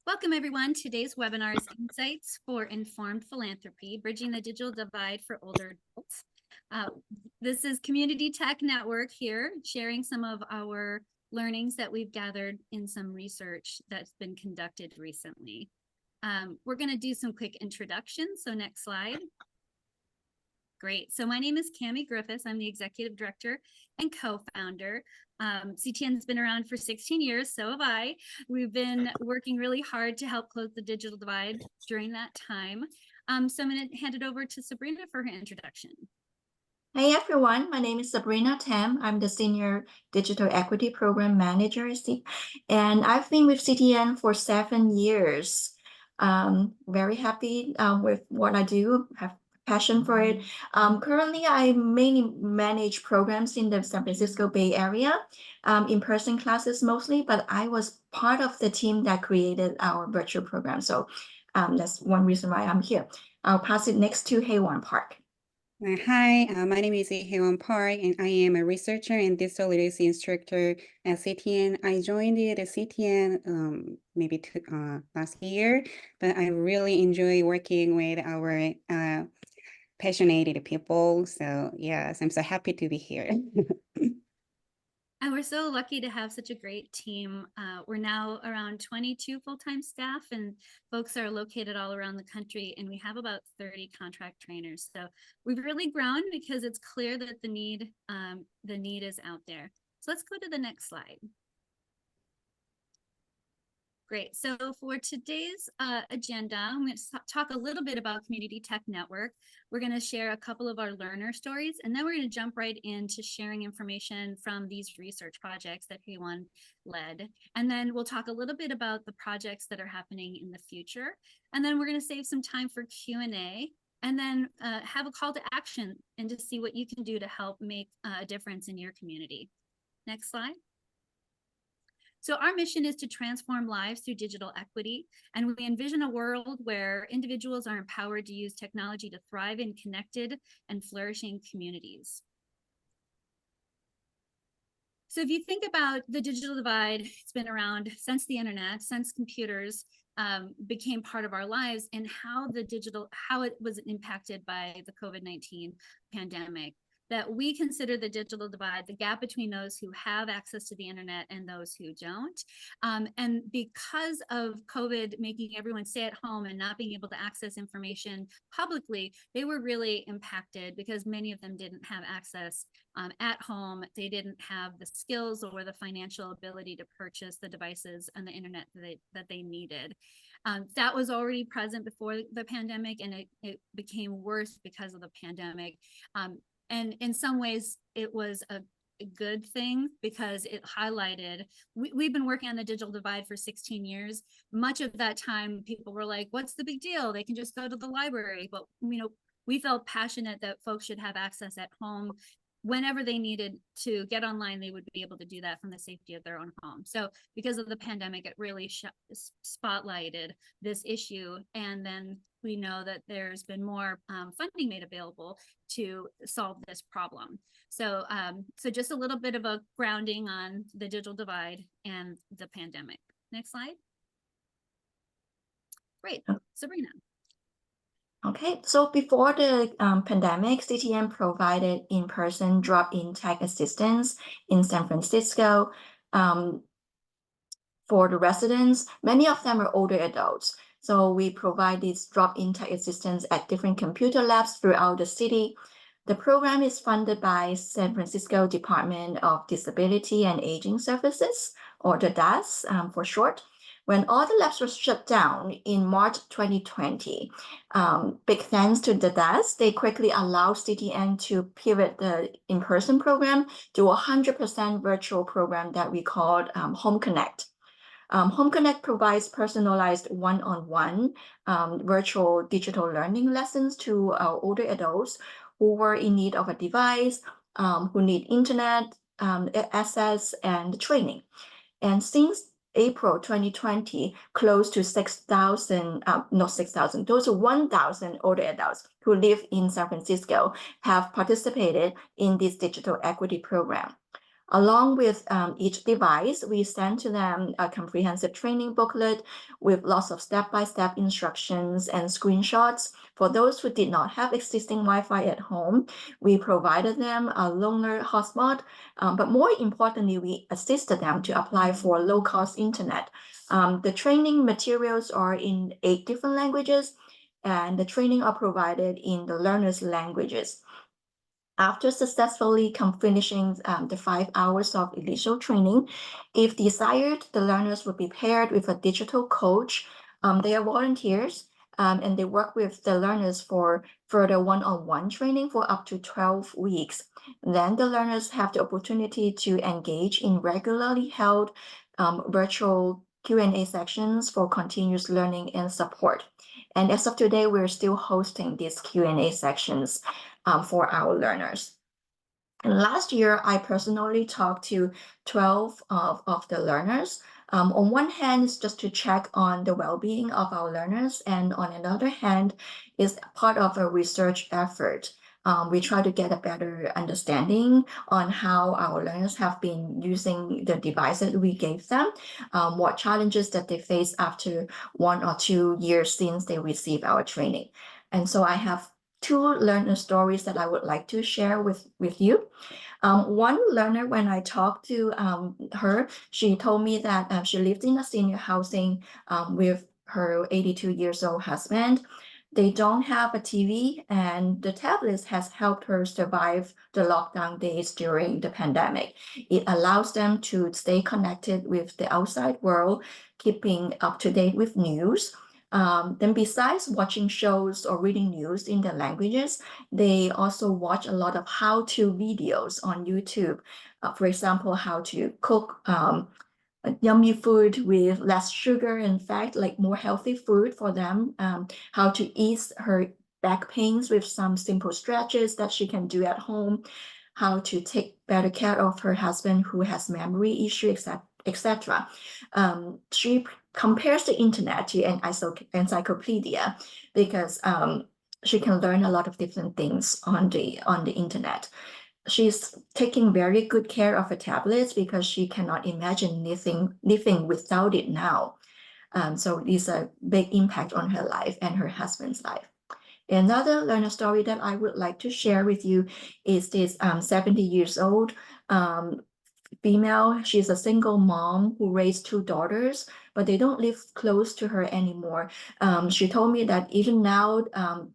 Welcome, everyone. Today's webinar is Insights for Informed Philanthropy, Bridging the Digital Divide for Older Adults. This is Community Tech Network here, sharing some of our learnings that we've gathered in some research that's been conducted recently. We're going to do some quick introductions. So next slide. Great. So my name is Cami Griffiths. I'm the Executive Director and co-founder. CTN's been around for 16 years, so have I. We've been working really hard to help close the digital divide during that time. So I'm going to hand it over to Sabrina for her introduction. Hey everyone, my name is Sabrina Tam. I'm the Senior Digital Equity Program Manager, and I've been with CTN for 7 years. Very happy with what I do, have passion for it. Currently, I mainly manage programs in the San Francisco Bay Area, in-person classes mostly, but I was part of the team that created our virtual program. So that's one reason why I'm here. I'll pass it next to Haywon Park. Hi, my name is Haywon Park, and I am a researcher and digital literacy instructor at CTN. I joined the CTN maybe last year, but I really enjoy working with our passionate people. So yes, I'm so happy to be here. And we're so lucky to have such a great team. We're now around 22 full-time staff, and folks are located all around the country, and we have about 30 contract trainers. So we've really grown because it's clear that the need is out there. So let's go to the next slide. Great. So for today's agenda, I'm going to talk a little bit about Community Tech Network. We're going to share a couple of our learner stories, and then we're going to jump right into sharing information from these research projects that Haywon led. And then we'll talk a little bit about the projects that are happening in the future. And then we're going to save some time for Q&A, and then have a call to action and to see what you can do to help make a difference in your community. Next slide. So our mission is to transform lives through digital equity, and we envision a world where individuals are empowered to use technology to thrive in connected and flourishing communities. So if you think about the digital divide, it's been around since the internet, since computers became part of our lives, and how it was impacted by the COVID-19 pandemic. That we consider the digital divide, the gap between those who have access to the internet and those who don't. And because of COVID making everyone stay at home and not being able to access information publicly, they were really impacted because many of them didn't have access at home. They didn't have the skills or the financial ability to purchase the devices and the internet that they needed. That was already present before the pandemic, and it became worse because of the pandemic. And in some ways, it was a good thing because it highlighted, we've been working on the digital divide for 16 years. Much of that time, people were like, what's the big deal? They can just go to the library. But, we felt passionate that folks should have access at home. Whenever they needed to get online, they would be able to do that from the safety of their own home. So because of the pandemic, it really spotlighted this issue. And then we know that there's been more funding made available to solve this problem. So, so just a little bit of a grounding on the digital divide and the pandemic. Next slide. Great, Sabrina. Okay, so before the pandemic, CTN provided in-person drop-in tech assistance in San Francisco for the residents. Many of them are older adults. So we provide this drop-in tech assistance at different computer labs throughout the city. The program is funded by San Francisco Department of Disability and Aging Services, or the DAS for short. When all the labs were shut down in March 2020, big thanks to the DAS, they quickly allowed CTN to pivot the in-person program to a 100% virtual program that we called Home Connect. Home Connect provides personalized one-on-one virtual digital learning lessons to our older adults who were in need of a device, who need internet access and training. And since April 2020, close to 1,000 older adults who live in San Francisco have participated in this digital equity program. Along with each device, we send to them a comprehensive training booklet with lots of step-by-step instructions and screenshots. For those who did not have existing Wi-Fi at home, we provided them a loaner hotspot, but more importantly, we assisted them to apply for low-cost internet. The training materials are in 8 different languages, and the training are provided in the learners' languages. After successfully finishing the 5 hours of initial training, if desired, the learners will be paired with a digital coach. They are volunteers, and they work with the learners for further one-on-one training for up to 12 weeks. Then the learners have the opportunity to engage in regularly held virtual Q&A sections for continuous learning and support. And as of today, we're still hosting these Q&A sections for our learners. And last year, I personally talked to 12 of the learners. On one hand, it's just to check on the well-being of our learners, and on another hand, is part of a research effort. We try to get a better understanding on how our learners have been using the devices we gave them, what challenges that they face after 1 or 2 years since they received our training. And so I have 2 learner stories that I would like to share with you. One learner, when I talked to her, she told me that she lived in a senior housing with her 82 years old husband. They don't have a TV, and the tablets has helped her survive the lockdown days during the pandemic. It allows them to stay connected with the outside world, keeping up to date with news. Then besides watching shows or reading news in their languages, they also watch a lot of how-to videos on YouTube. For example, how to cook yummy food with less sugar and fat, like more healthy food for them. How to ease her back pains with some simple stretches that she can do at home. How to take better care of her husband who has memory issues, etc. She compares the internet to an encyclopedia because she can learn a lot of different things on the internet. She's taking very good care of her tablets because she cannot imagine living without it now. So it's a big impact on her life and her husband's life. Another learner story that I would like to share with you is this 70 years old female. She's a single mom who raised 2 daughters, but they don't live close to her anymore. She told me that even now,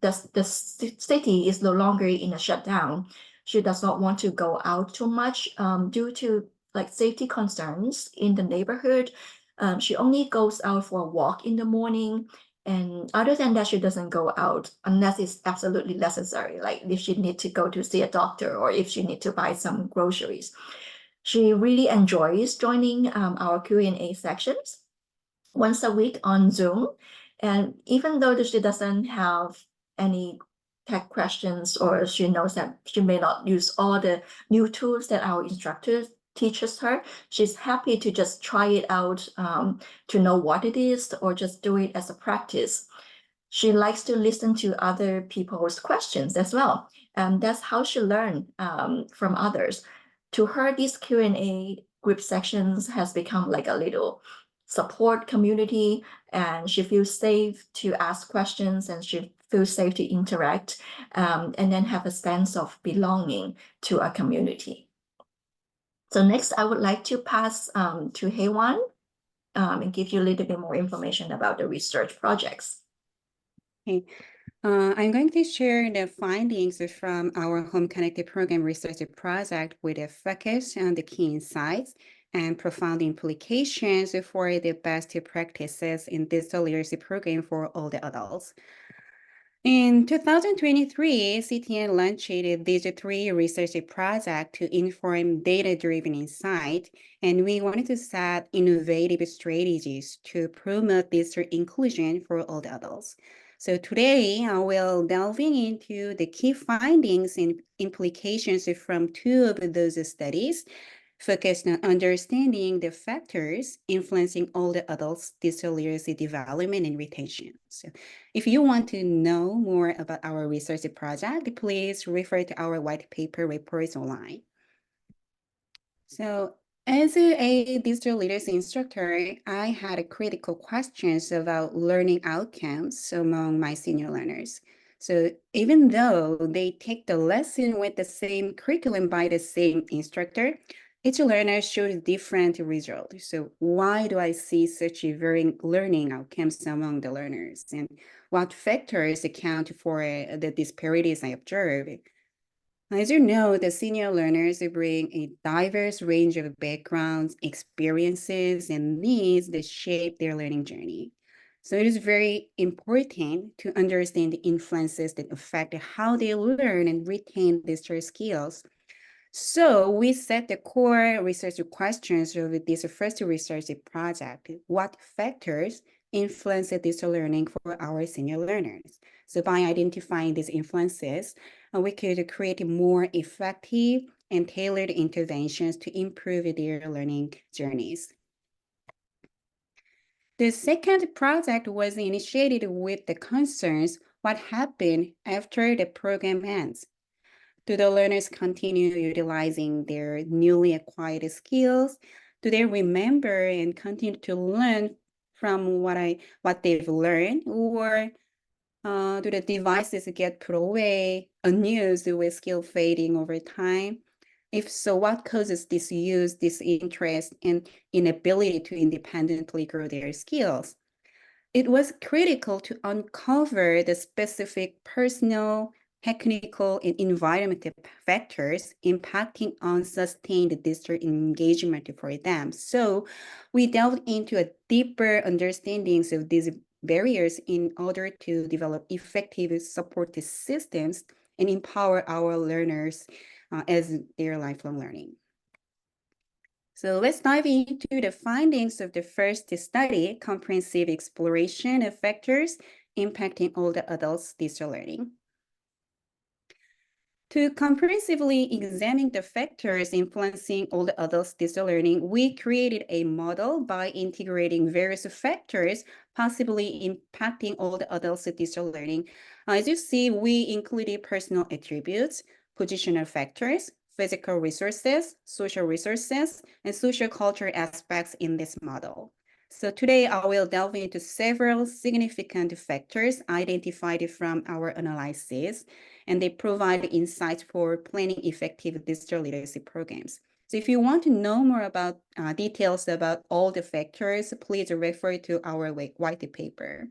the city is no longer in a shutdown. She does not want to go out too much due to like safety concerns in the neighborhood. She only goes out for a walk in the morning. And other than that, she doesn't go out unless it's absolutely necessary, like if she needs to go to see a doctor or if she needs to buy some groceries. She really enjoys joining our Q&A sections once a week on Zoom. And even though she doesn't have any tech questions, or she knows that she may not use all the new tools that our instructor teaches her, she's happy to just try it out to know what it is, or just do it as a practice. She likes to listen to other people's questions as well. And that's how she learns from others. To her, these Q&A group sections has become like a little support community, and she feels safe to ask questions, and she feels safe to interact, and then have a sense of belonging to a community. So next, I would like to pass to Heywan and give you a little bit more information about the research projects. Okay. I'm going to share the findings from our Home Connected Program research project with a focus on the key insights and profound implications for the best practices in digital literacy program for all the adults. In 2023, CTN launched the Digi3 research project to inform data-driven insight, and we wanted to set innovative strategies to promote digital inclusion for all the adults. So today, I will delving into the key findings and implications from 2 of those studies, focused on understanding the factors influencing all the adults' digital literacy development and retention. So if you want to know more about our research project, please refer to our white paper reports online. So as a digital literacy instructor, I had critical questions about learning outcomes among my senior learners. So even though they take the lesson with the same curriculum by the same instructor, each learner showed different results. So why do I see such varying learning outcomes among the learners? And what factors account for the disparities I observe? As you know, the senior learners bring a diverse range of backgrounds, experiences, and needs that shape their learning journey. So it is very important to understand the influences that affect how they learn and retain these skills. So we set the core research questions of this first research project. What factors influence digital learning for our senior learners? So by identifying these influences, we could create more effective and tailored interventions to improve their learning journeys. The second project was initiated with the concerns what happened after the program ends. Do the learners continue utilizing their newly acquired skills? Do they remember and continue to learn from what they've learned? Or do the devices get put away, unused with skill fading over time? If so, what causes disuse, disinterest, and inability to independently grow their skills? It was critical to uncover the specific personal, technical, and environmental factors impacting on sustained district engagement for them. So we delved into a deeper understandings of these barriers in order to develop effective support systems and empower our learners as their lifelong learning. So let's dive into the findings of the first study, comprehensive exploration of factors impacting older adults' digital learning. To comprehensively examine the factors influencing older adults' digital learning, we created a model by integrating various factors possibly impacting older adults' digital learning. As you see, we included personal attributes, positional factors, physical resources, and social culture aspects in this model. So today I will delve into several significant factors identified from our analysis, and they provide insights for planning effective digital literacy programs. So if you want to know more about details about all the factors, please refer to our white paper.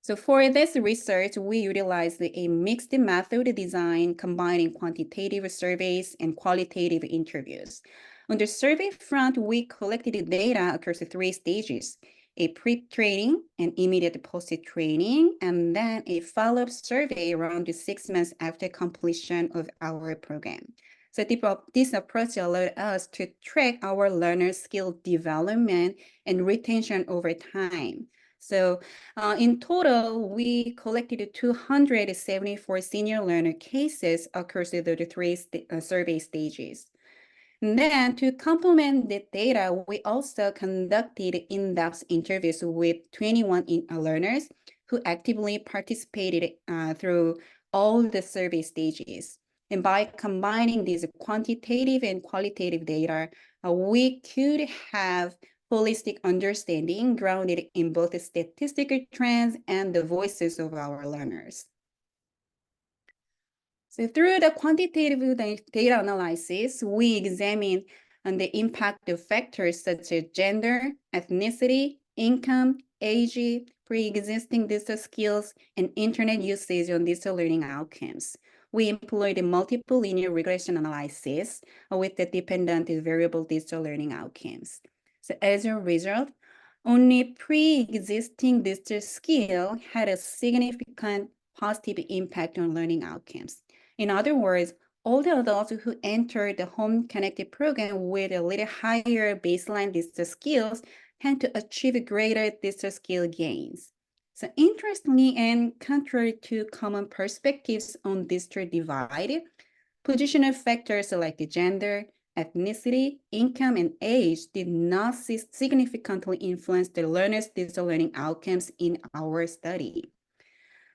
So for this research, we utilized a mixed method design combining quantitative surveys and qualitative interviews. On the survey front, we collected data across 3 stages: a pre-training, an immediate post-training, and then a follow-up survey around 6 months after completion of our program. So this approach allowed us to track our learners' skill development and retention over time. So in total, we collected 274 senior learner cases across the 3 survey stages. And then to complement the data, we also conducted in-depth interviews with 21 learners who actively participated through all the survey stages. And by combining these quantitative and qualitative data, we could have holistic understanding grounded in both the statistical trends and the voices of our learners. So through the quantitative data analysis, we examine the impact of factors such as gender, ethnicity, income, age, pre-existing digital skills, and internet usage on digital learning outcomes. We employed multiple linear regression analysis with the dependent variable digital learning outcomes. So as a result, only pre-existing digital skill had a significant positive impact on learning outcomes. In other words, all the adults who entered the home connected program with a little higher baseline digital skills tend to achieve greater digital skill gains. So interestingly, and contrary to common perspectives on digital divide, positional factors like gender, ethnicity, income, and age did not significantly influence the learners' digital learning outcomes in our study.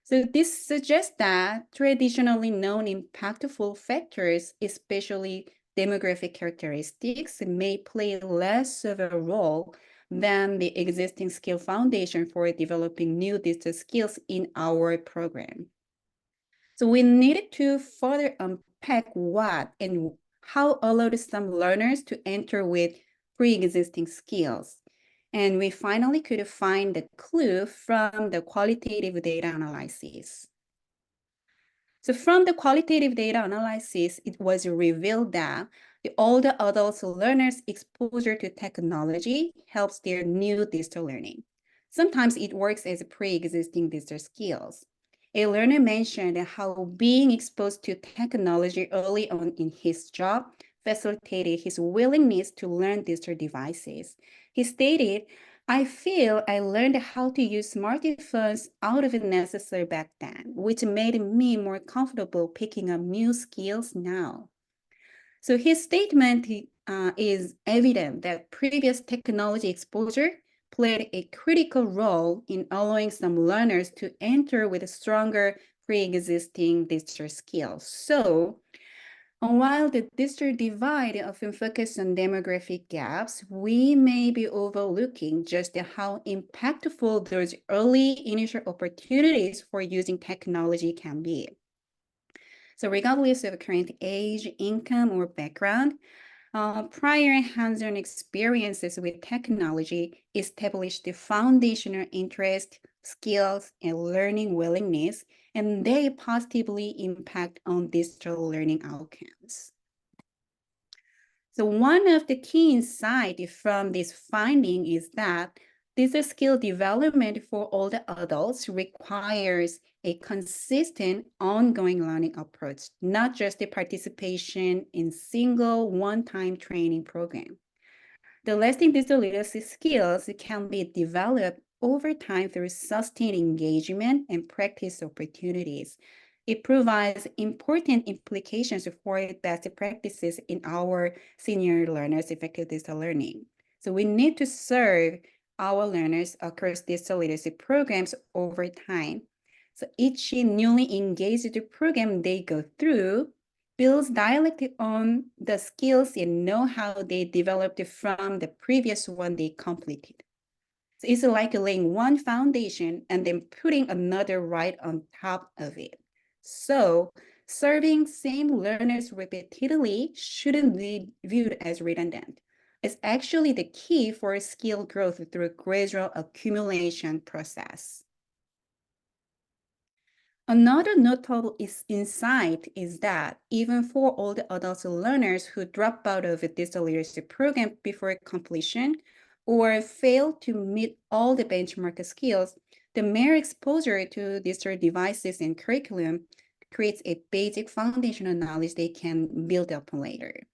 So this suggests that traditionally known impactful factors, especially demographic characteristics may play less of a role than the existing skill foundation for developing new digital skills in our program. So we needed to further unpack what and how allowed some learners to enter with pre-existing skills. And we finally could find the clue from the qualitative data analysis. So from the qualitative data analysis, it was revealed that the older adults learners' exposure to technology helps their new digital learning. Sometimes it works as pre-existing digital skills. A learner mentioned how being exposed to technology early on in his job facilitated his willingness to learn digital devices. He stated, I feel I learned how to use smartphones out of necessary back then, which made me more comfortable picking up new skills now. So his statement is evident that previous technology exposure played a critical role in allowing some learners to enter with stronger pre-existing digital skills. So while the digital divide often focuses on demographic gaps, we may be overlooking just how impactful those early initial opportunities for using technology can be. So regardless of current age, income, or background, prior hands-on experiences with technology establish the foundational interest, skills, and learning willingness, and they positively impact on digital learning outcomes. So one of the key insights from this finding is that digital skill development for older adults requires a consistent, ongoing learning approach, not just the participation in single one-time training program. The lasting digital literacy skills can be developed over time through sustained engagement and practice opportunities. It provides important implications for best practices in our senior learners' effective digital learning. So we need to serve our learners across digital literacy programs over time. So each newly engaged program they go through builds directly on the skills and know-how they developed from the previous one they completed. So it's like laying one foundation and then putting another right on top of it. So serving same learners repeatedly shouldn't be viewed as redundant. It's actually the key for skill growth through gradual accumulation process. Another notable insight is that even for older adult learners who drop out of a digital literacy program before completion or fail to meet all the benchmark skills, the mere exposure to digital devices and curriculum creates a basic foundational knowledge they can build up later.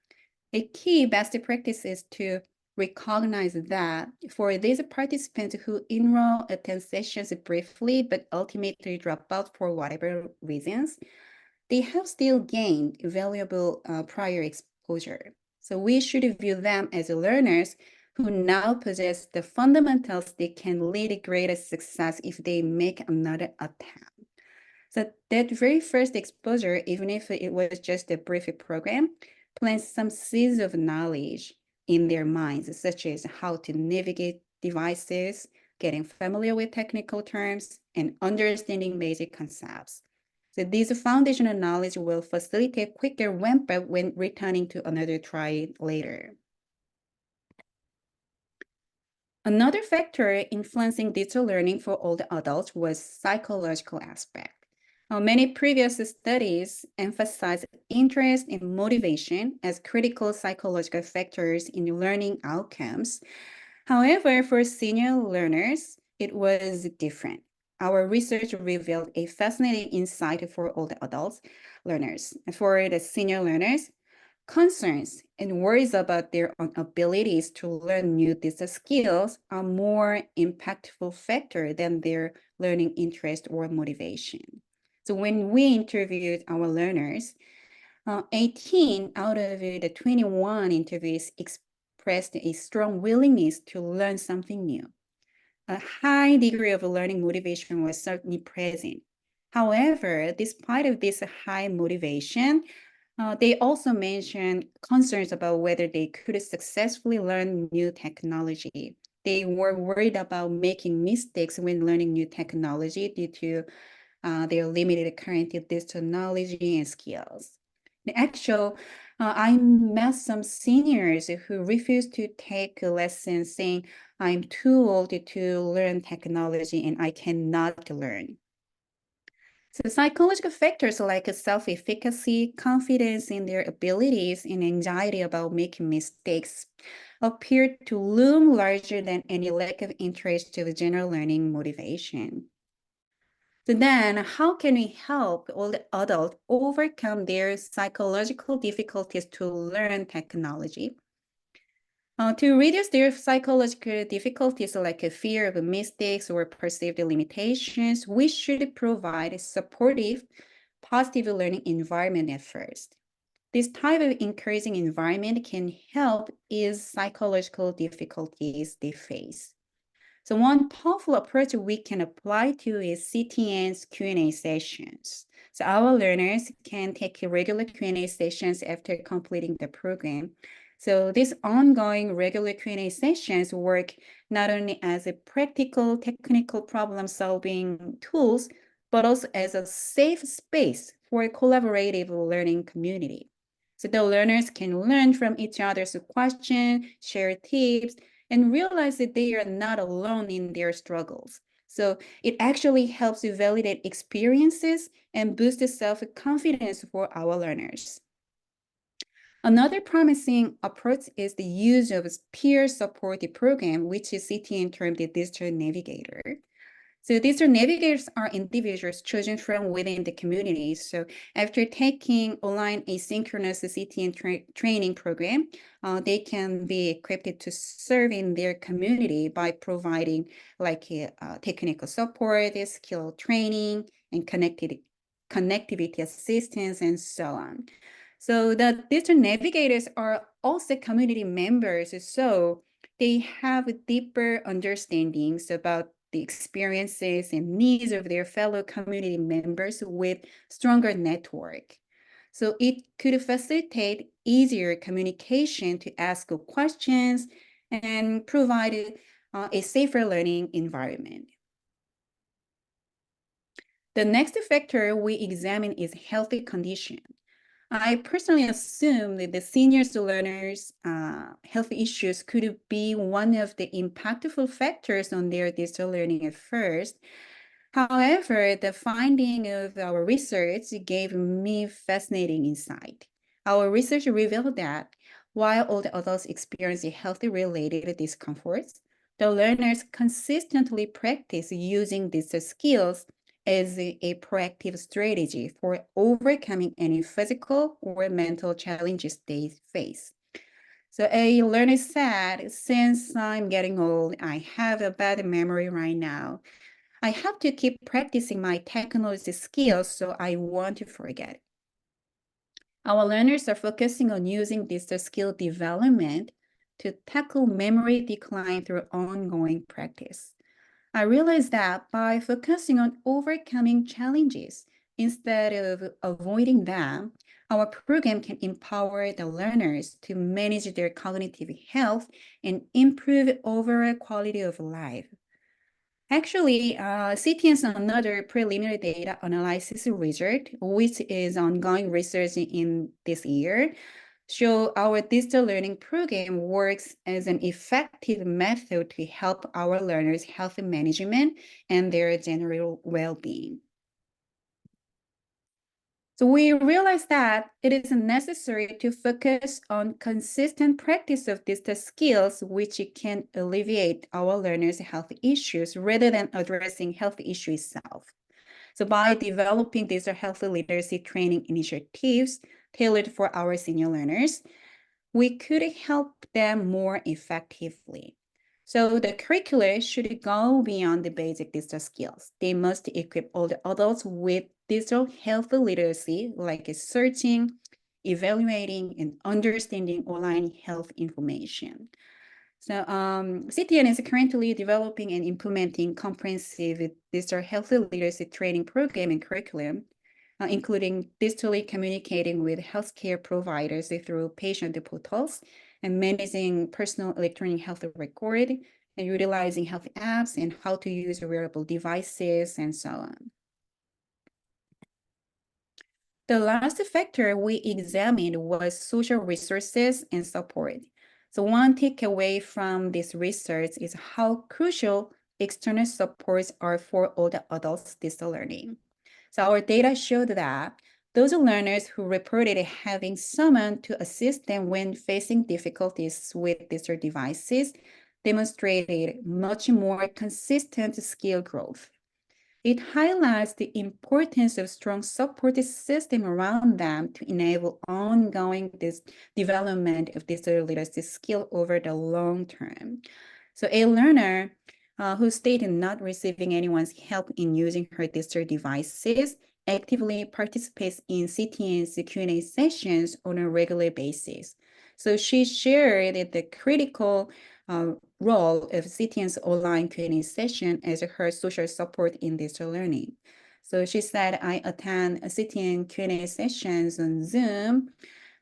A key best practice is to recognize that for these participants who enroll, attend sessions briefly, but ultimately drop out for whatever reasons, they have still gained valuable prior exposure. So we should view them as learners who now possess the fundamentals that can lead to greater success if they make another attempt. So that very first exposure, even if it was just a brief program, plants some seeds of knowledge in their minds, such as how to navigate devices, getting familiar with technical terms, and understanding basic concepts. So these foundational knowledge will facilitate quicker ramp up when returning to another try later. Another factor influencing digital learning for older adults was psychological aspect. Many previous studies emphasize interest and motivation as critical psychological factors in learning outcomes. However, for senior learners, it was different. Our research revealed a fascinating insight for older adults learners. For the senior learners, concerns and worries about their own abilities to learn new digital skills are more impactful factor than their learning interest or motivation. So when we interviewed our learners, 18 out of the 21 interviews expressed a strong willingness to learn something new. A high degree of learning motivation was certainly present. However, despite of this high motivation, They also mentioned concerns about whether they could successfully learn new technology. They were worried about making mistakes when learning new technology due to their limited current digital knowledge and skills. In actual, I met some seniors who refused to take lessons saying, I'm too old to learn technology and I cannot learn. So psychological factors like self-efficacy, confidence in their abilities, and anxiety about making mistakes appear to loom larger than any lack of interest of general learning motivation. So then, how can we help all the adults overcome their psychological difficulties to learn technology? To reduce their psychological difficulties like a fear of mistakes or perceived limitations, we should provide a supportive, positive learning environment at first. This type of encouraging environment can help ease psychological difficulties they face. So one powerful approach we can apply to is CTN's Q&A sessions. So our learners can take regular Q&A sessions after completing the program. So these ongoing regular Q&A sessions work not only as a practical technical problem-solving tools, but also as a safe space for a collaborative learning community. So the learners can learn from each other's questions, share tips, and realize that they are not alone in their struggles. So it actually helps you validate experiences and boost the self-confidence for our learners. Another promising approach is the use of peer support program, which is CTN termed the digital navigator. So digital navigators are individuals chosen from within the community. So after taking online asynchronous CTN training program, they can be equipped to serve in their community by providing like technical support, skill training, and connectivity assistance, and so on. So the digital navigators are also community members, so they have deeper understandings about the experiences and needs of their fellow community members with stronger network. So it could facilitate easier communication to ask questions and provide a safer learning environment. The next factor we examine is healthy condition. I personally assume that the seniors learners' health issues could be one of the impactful factors on their digital learning at first. However, the finding of our research gave me fascinating insight. Our research revealed that while all the adults experience health-related discomforts, the learners consistently practice using these skills as a proactive strategy for overcoming any physical or mental challenges they face. So a learner said, since I'm getting old, I have a bad memory right now. I have to keep practicing my technology skills, so I won't forget. Our learners are focusing on using this skill development to tackle memory decline through ongoing practice. I realized that by focusing on overcoming challenges instead of avoiding them, our program can empower the learners to manage their cognitive health and improve overall quality of life. Actually, CTN's another preliminary data analysis result, which is ongoing research in this year, show our digital learning program works as an effective method to help our learners' health management and their general well-being. So we realized that it is necessary to focus on consistent practice of these skills, which can alleviate our learners' health issues rather than addressing health issue itself. So by developing these health literacy training initiatives tailored for our senior learners, we could help them more effectively. So the curricula should go beyond the basic digital skills. They must equip all the adults with digital health literacy, like searching, evaluating, and understanding online health information. So CTN is currently developing and implementing comprehensive digital health literacy training program and curriculum. including digitally communicating with healthcare providers through patient portals and managing personal electronic health record and utilizing health apps and how to use wearable devices and so on. The last factor we examined was social resources and support. So one takeaway from this research is how crucial external supports are for all the adults digital learning. So our data showed that those learners who reported having someone to assist them when facing difficulties with digital devices demonstrated much more consistent skill growth. It highlights the importance of strong support system around them to enable ongoing development of digital literacy skill over the long term. So a learner who stated not receiving anyone's help in using her digital devices actively participates in CTN's Q&A sessions on a regular basis. So she shared the critical role of CTN's online Q&A session as her social support in digital learning. So she said, I attend CTN Q&A sessions on Zoom,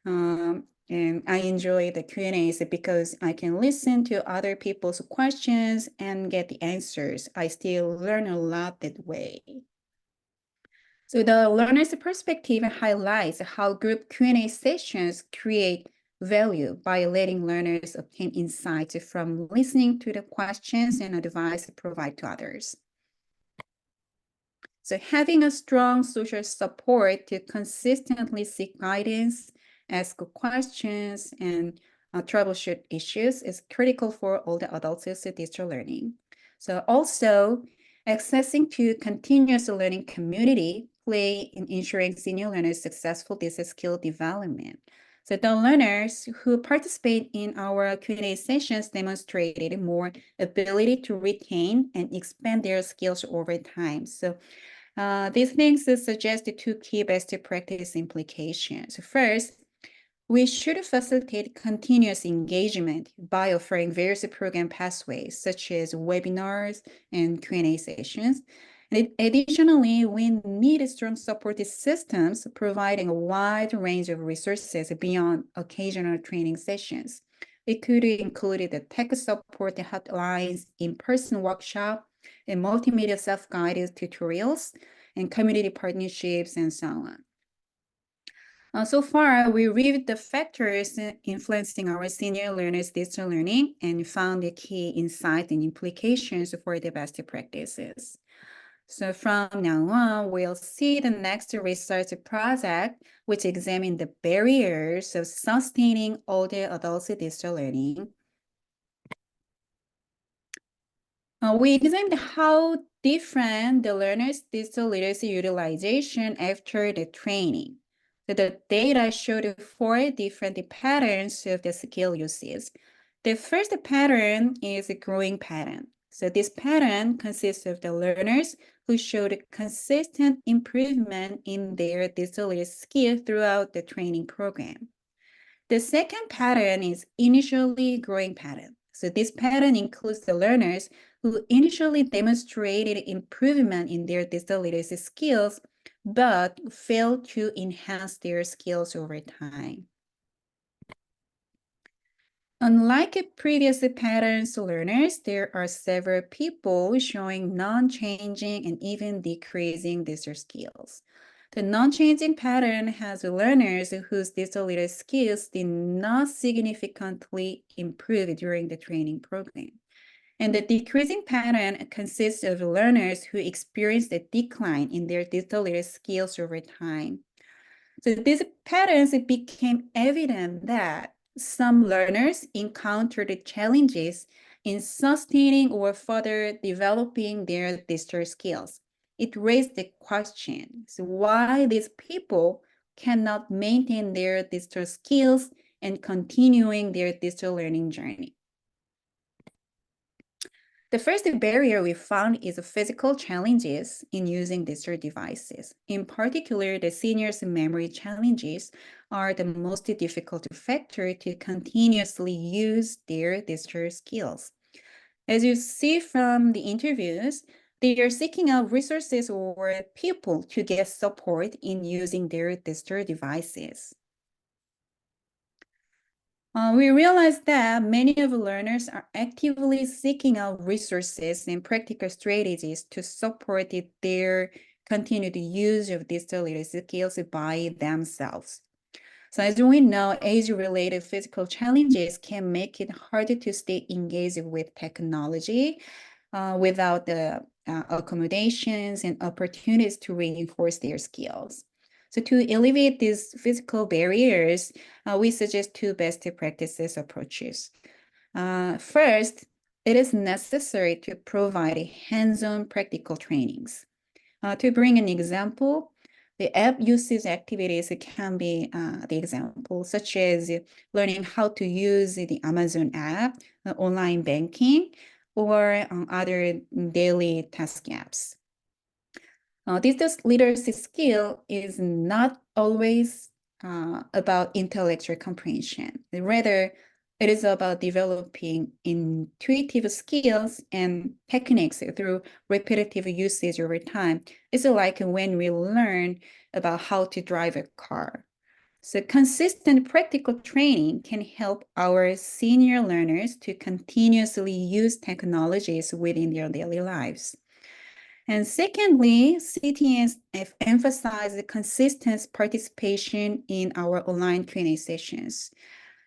and I enjoy the Q&As because I can listen to other people's questions and get the answers. I still learn a lot that way. So the learner's perspective highlights how group Q&A sessions create value by letting learners obtain insights from listening to the questions and advice provided to others. So having a strong social support to consistently seek guidance, ask questions, and troubleshoot issues is critical for all the adults in digital learning. So also, accessing to continuous learning community play in ensuring senior learners' successful digital skill development. So the learners who participate in our Q&A sessions demonstrated more ability to retain and expand their skills over time. So these things suggest the two key best practice implications. First, we should facilitate continuous engagement by offering various program pathways, such as webinars and Q&A sessions. And additionally, we need strong support systems providing a wide range of resources beyond occasional training sessions. It could include the tech support hotlines, in-person workshop, and multimedia self-guided tutorials, and community partnerships, and so on. So far, we reviewed the factors influencing our senior learners' digital learning and found the key insights and implications for the best practices. So from now on, we'll see the next research project, which examines the barriers of sustaining older adults' digital learning. We examined how different the learners' digital literacy utilization after the training. So the data showed 4 different patterns of the skill uses. The first pattern is a growing pattern. So this pattern consists of the learners who showed consistent improvement in their digital literacy skill throughout the training program. The second pattern is initially growing pattern. So this pattern includes the learners who initially demonstrated improvement in their digital literacy skills, but failed to enhance their skills over time. Unlike previous patterns learners, there are several people showing non-changing and even decreasing digital skills. The non-changing pattern has learners whose digital literacy skills did not significantly improve during the training program. And the decreasing pattern consists of learners who experienced a decline in their digital literacy skills over time. So these patterns became evident that some learners encountered challenges in sustaining or further developing their digital skills. It raised the question, so why these people cannot maintain their digital skills and continuing their digital learning journey. The first barrier we found is physical challenges in using digital devices. In particular, the seniors' memory challenges are the most difficult factor to continuously use their digital skills. As you see from the interviews, they are seeking out resources or people to get support in using their digital devices. We realize that many of the learners are actively seeking out resources and practical strategies to support their continued use of digital literacy skills by themselves. So as we know, age-related physical challenges can make it harder to stay engaged with technology without the accommodations and opportunities to reinforce their skills. So to alleviate these physical barriers, we suggest two best practices approaches. First, it is necessary to provide hands-on practical trainings. To bring an example, the app usage activities can be the example, such as learning how to use the Amazon app, online banking, or other daily task apps. This literacy skill is not always about intellectual comprehension. Rather, it is about developing intuitive skills and techniques through repetitive usage over time. It's like when we learn about how to drive a car. So consistent practical training can help our senior learners to continuously use technologies within their daily lives. And secondly, CTNs have emphasized consistent participation in our online Q&A sessions.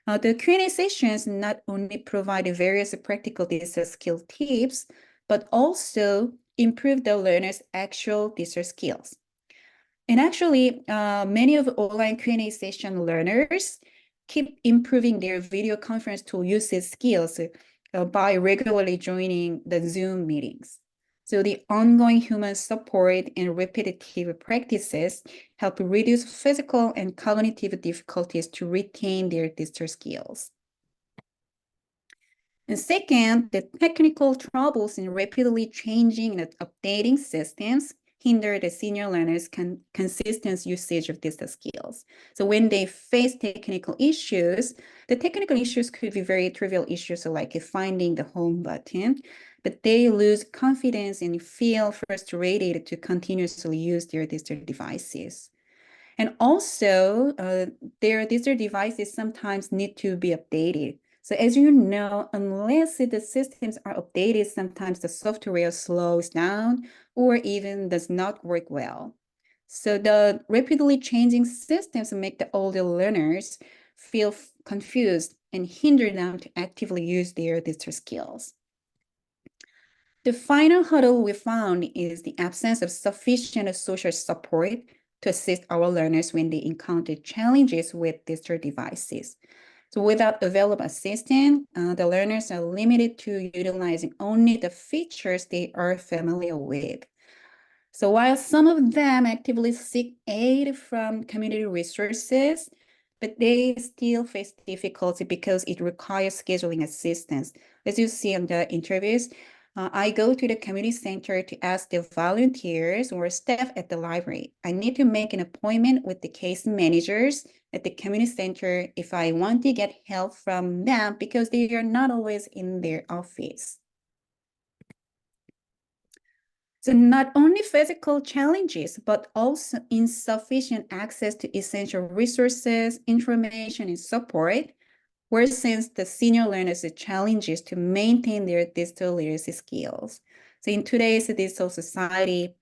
The Q&A sessions not only provide various practical digital skill tips, but also improve the learner's actual digital skills. And actually, many of online Q&A session learners keep improving their video conference tool usage skills by regularly joining the Zoom meetings. So the ongoing human support and repetitive practices help reduce physical and cognitive difficulties to retain their digital skills. And second, the technical troubles in rapidly changing and updating systems hinder the senior learners' consistent usage of digital skills. So when they face technical issues, the technical issues could be very trivial issues like finding the home button, but they lose confidence and feel frustrated to continuously use their digital devices. And also, their digital devices sometimes need to be updated. So as you know, unless the systems are updated, sometimes the software slows down or even does not work well. So the rapidly changing systems make the older learners feel confused and hinder them to actively use their digital skills. The final hurdle we found is the absence of sufficient social support to assist our learners when they encounter challenges with digital devices. So without available assistance, the learners are limited to utilizing only the features they are familiar with. So while some of them actively seek aid from community resources, but they still face difficulty because it requires scheduling assistance. As you see in the interviews, I go to the community center to ask the volunteers or staff at the library. I need to make an appointment with the case managers at the community center if I want to get help from them because they are not always in their office. So not only physical challenges, but also insufficient access to essential resources, information, and support worsens the senior learners' challenges to maintain their digital literacy skills. So in today's digital society,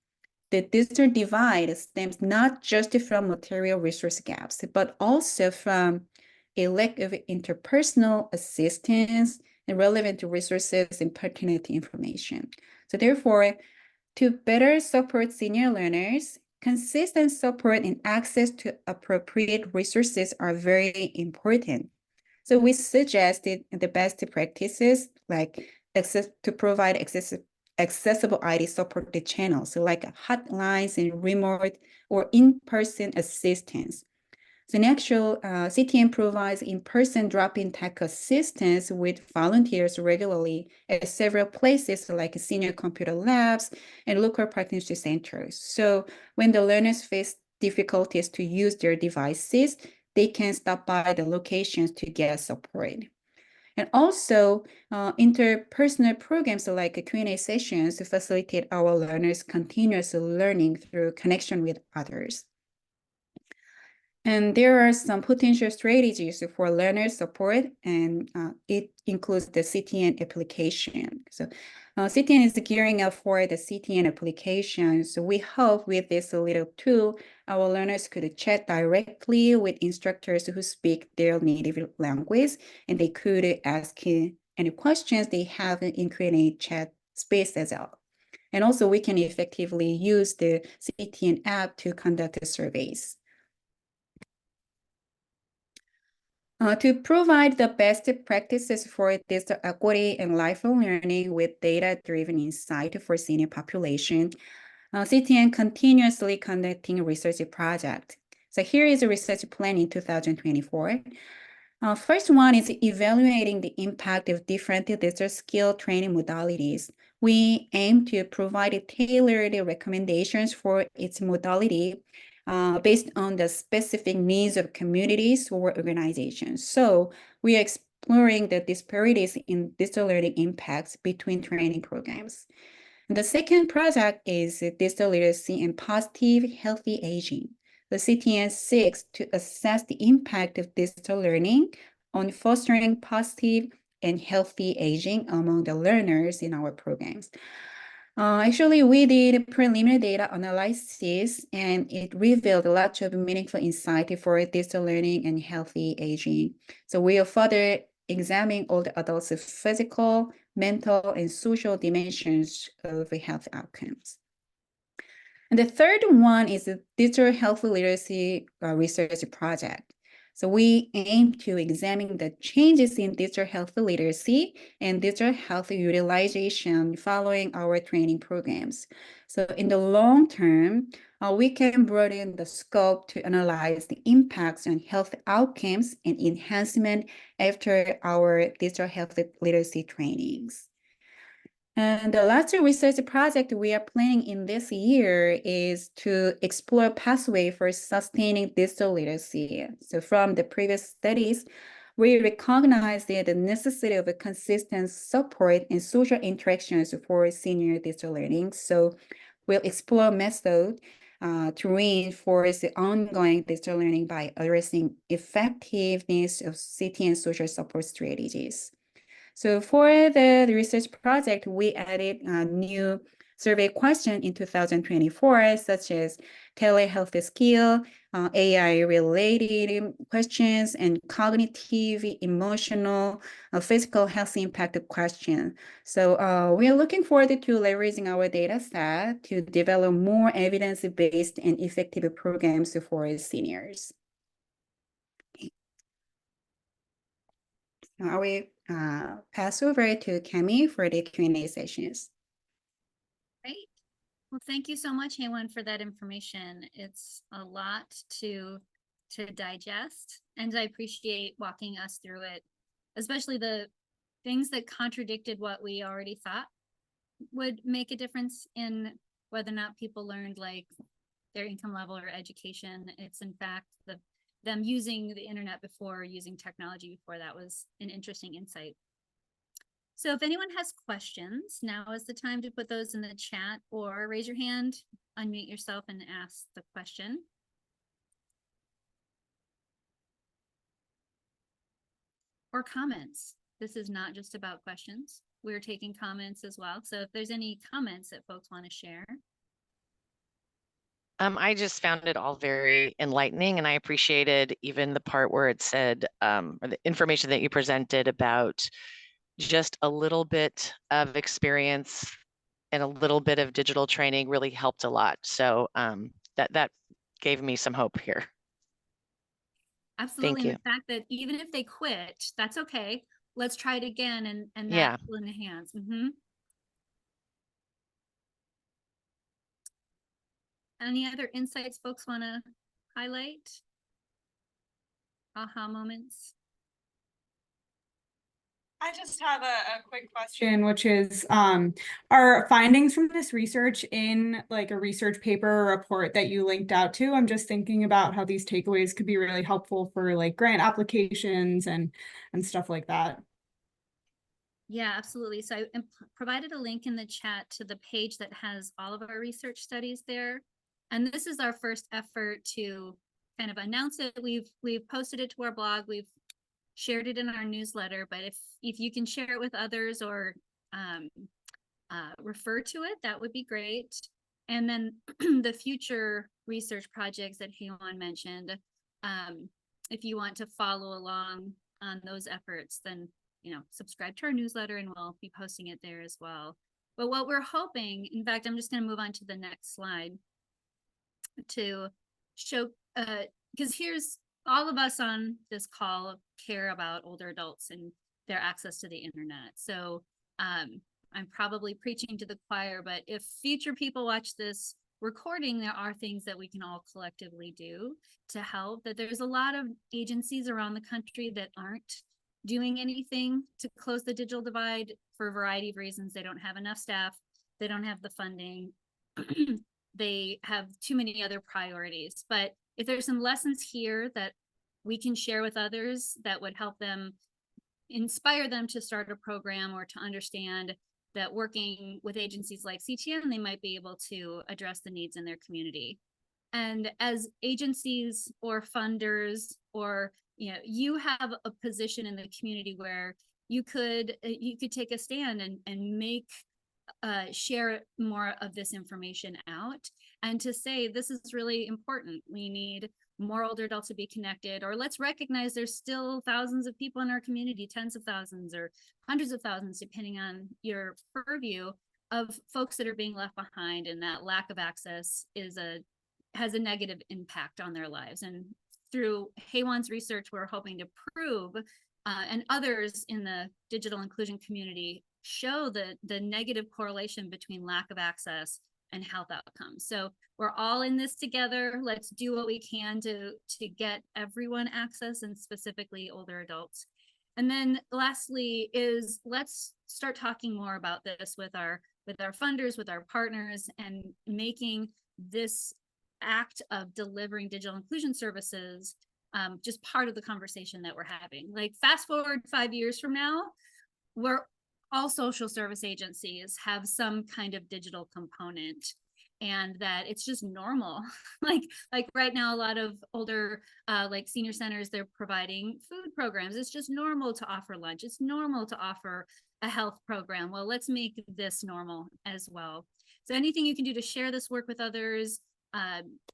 the digital divide stems not just from material resource gaps, but also from a lack of interpersonal assistance and relevant resources and pertinent information. So therefore, to better support senior learners, consistent support and access to appropriate resources are very important. So we suggested the best practices like to provide accessible IT supported channels, so like hotlines and remote or in-person assistance. So in actual, CTN provides in-person drop-in tech assistance with volunteers regularly at several places like senior computer labs and local partnership centers. So when the learners face difficulties to use their devices, they can stop by the locations to get support. And also, interpersonal programs like Q&A sessions to facilitate our learners' continuous learning through connection with others. And there are some potential strategies for learner support, and it includes the CTN application. So CTN is gearing up for the CTN application. So we hope with this little tool, our learners could chat directly with instructors who speak their native language, and they could ask any questions they have in Q&A chat space as well. And also we can effectively use the CTN app to conduct surveys. To provide the best practices for digital equity and lifelong learning with data-driven insight for senior population, CTN continuously conducting research project. So here is a research plan in 2024. First one is evaluating the impact of different digital skill training modalities. We aim to provide tailored recommendations for its modality based on the specific needs of communities or organizations. So we are exploring the disparities in digital learning impacts between training programs. And the second project is digital literacy and positive healthy aging. The CTN seeks to assess the impact of digital learning on fostering positive and healthy aging among the learners in our programs. Actually, we did preliminary data analysis, and it revealed a lot of meaningful insight for digital learning and healthy aging. So we are further examining all the adults' physical, mental, and social dimensions of health outcomes. And the third one is a digital health literacy research project. So we aim to examine the changes in digital health literacy and digital health utilization following our training programs. So in the long term, we can broaden the scope to analyze the impacts on health outcomes and enhancement after our digital health literacy trainings. And the last research project we are planning in this year is to explore a pathway for sustaining digital literacy. So from the previous studies, we recognize the necessity of a consistent support and social interactions for senior digital learning. So we'll explore methods to reinforce the ongoing digital learning by addressing effectiveness of CTN social support strategies. So for the research project, we added a new survey question in 2024, such as telehealth skill, AI-related questions, and cognitive, emotional, physical health impact question. So we are looking forward to leveraging our data set to develop more evidence-based and effective programs for seniors. I will pass over to Cami for the Q&A sessions. Great. Well, thank you so much, Haywan, for that information. It's a lot to digest, and I appreciate walking us through it, especially the things that contradicted what we already thought would make a difference in whether or not people learned like their income level or education. It's in fact them using the internet before, using technology before. That was an interesting insight. So if anyone has questions, now is the time to put those in the chat or raise your hand, unmute yourself and ask the question. Or comments. This is not just about questions. We're taking comments as well. So if there's any comments that folks want to share. I just found it all very enlightening, and I appreciated even the part where it said, or the information that you presented about just a little bit of experience and a little bit of digital training really helped a lot. So that gave me some hope here. Absolutely. Thank you. And the fact that even if they quit, that's okay. Let's try it again, and Yeah. that's in the hands. Any other insights folks want to highlight? Aha moments? I just have a quick question, which is, are findings from this research in like a research paper or report that you linked out to? I'm just thinking about how these takeaways could be really helpful for like grant applications and stuff like that. Yeah, absolutely. So I provided a link in the chat to the page that has all of our research studies there. And this is our first effort to kind of announce it. We've posted it to our blog. We've shared it in our newsletter. But if you can share it with others or refer to it, that would be great. And then the future research projects that Heiwan mentioned, if you want to follow along on those efforts, then subscribe to our newsletter and we'll be posting it there as well. But what we're hoping, in fact, I'm just going to move on to the next slide to show, because here's all of us on this call care about older adults and their access to the internet. So I'm probably preaching to the choir, but if future people watch this recording, there are things that we can all collectively do to help. That there's a lot of agencies around the country that aren't doing anything to close the digital divide for a variety of reasons. They don't have enough staff, they don't have the funding, they have too many other priorities. But if there's some lessons here that we can share with others that would help them, inspire them to start a program or to understand that working with agencies like CTN, they might be able to address the needs in their community. And as agencies or funders, or you have a position in the community where you could take a stand and make share more of this information out, and to say this is really important. We need more older adults to be connected, or let's recognize there's still thousands of people in our community, tens of thousands or hundreds of thousands, depending on your purview, of folks that are being left behind, and that lack of access has a negative impact on their lives. And through Heiwan's research, we're hoping to prove, and others in the digital inclusion community show the negative correlation between lack of access and health outcomes. So we're all in this together. Let's do what we can to get everyone access, and specifically older adults. And then lastly is, let's start talking more about this with our funders, with our partners, and making this act of delivering digital inclusion services just part of the conversation that we're having. Like, fast forward 5 years from now, all social service agencies have some kind of digital component, and that it's just normal. like right now, a lot of older like senior centers, they're providing food programs. It's just normal to offer lunch. It's normal to offer a health program. Well, let's make this normal as well. So anything you can do to share this work with others,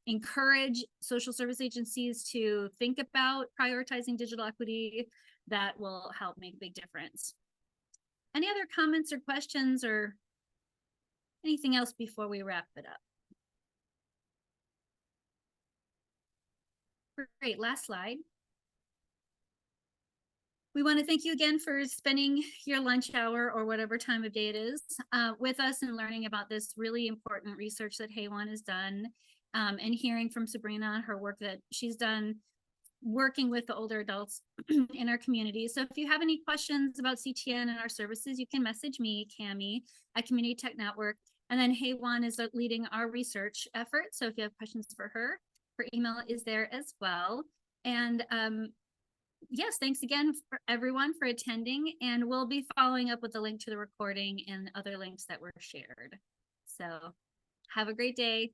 encourage social service agencies to think about prioritizing digital equity, that will help make a big difference. Any other comments or questions or anything else before we wrap it up? Great, last slide. We want to thank you again for spending your lunch hour or whatever time of day it is with us and learning about this really important research that Heiwan has done, and hearing from Sabrina on her work that she's done working with the older adults in our community. So if you have any questions about CTN and our services, you can message me, Cami, at Community Tech Network. And then Heiwan is leading our research effort. So if you have questions for her email is there as well. And yes, thanks again for everyone for attending. And we'll be following up with the link to the recording and other links that were shared. So have a great day.